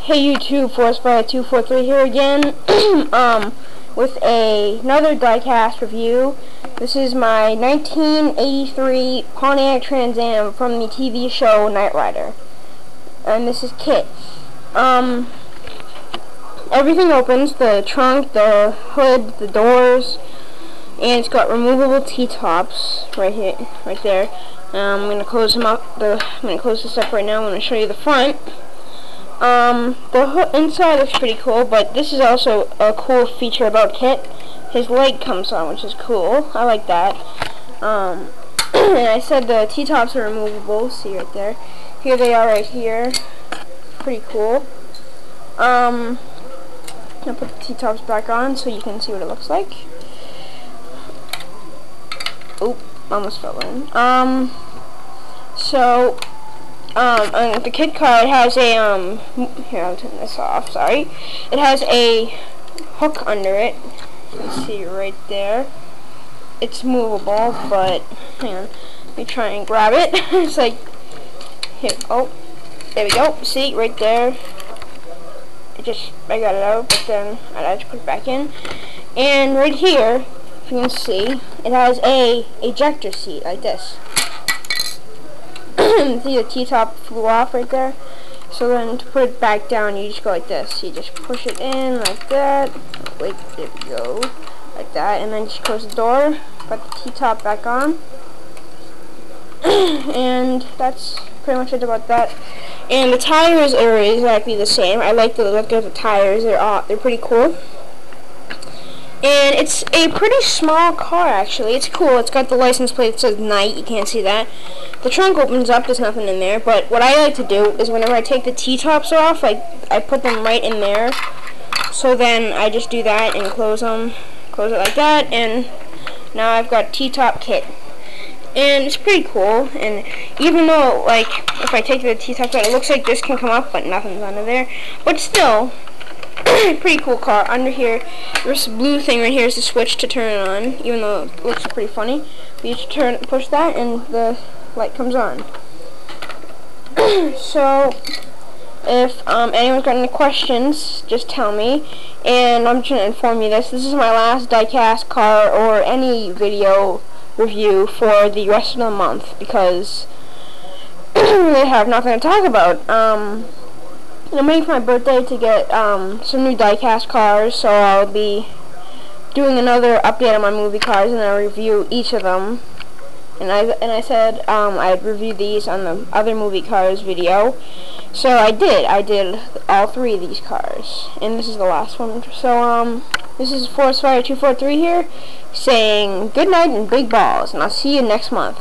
Hey YouTube, ForestFire243 here again, with another diecast review. This is my 1983 Pontiac Trans Am from the TV show Knight Rider, and this is KITT. Everything opens: the trunk, the hood, the doors, and it's got removable T-tops right here, right there. I'm gonna close them up. I'm gonna close this up right now. I'm gonna show you the front. The inside looks pretty cool, but this is also a cool feature about KITT. His leg comes on, which is cool. I like that. And I said the T-tops are removable. See right there. Here they are right here. Pretty cool. I'll put the T-tops back on so you can see what it looks like. Oop, almost fell in. The KITT card has a, here, I'll turn this off, sorry. It has a hook under it. You can see right there. It's movable, but, hang on, let me try and grab it. It's like, here, oh, there we go, see, right there. I got it out, but then I had to put it back in. And right here, if you can see, it has a ejector seat, like this. See, the T-top flew off right there. So then to put it back down, you just go like this. You just push it in like that. Wait, there we go. Like that. And then just close the door. Put the T-top back on. And that's pretty much it about that. And the tires are exactly the same. I like the look of the tires. They're pretty cool. And it's a pretty small car, actually. It's cool. It's got the license plate that says Knight. You can't see that. The trunk opens up. There's nothing in there. But what I like to do is whenever I take the T-tops off, I put them right in there. So then I just do that and close them. Close it like that. And now I've got T-top KITT. And it's pretty cool. And even though, like, if I take the T-tops out, it looks like this can come up, but nothing's under there. But still, pretty cool car. Under here, this blue thing right here is the switch to turn it on, even though it looks pretty funny. You just push that and the light comes on. So if anyone's got any questions, just tell me, and I'm just going to inform you this is my last diecast car or any video review for the rest of the month, because I really have nothing to talk about. I'm waiting for my birthday to get some new diecast cars, so I'll be doing another update on my movie cars, and I'll review each of them. And I said I'd review these on the other movie cars video, so I did all three of these cars, and this is the last one. So this is ForestFire243 here, saying good night and big balls, and I'll see you next month.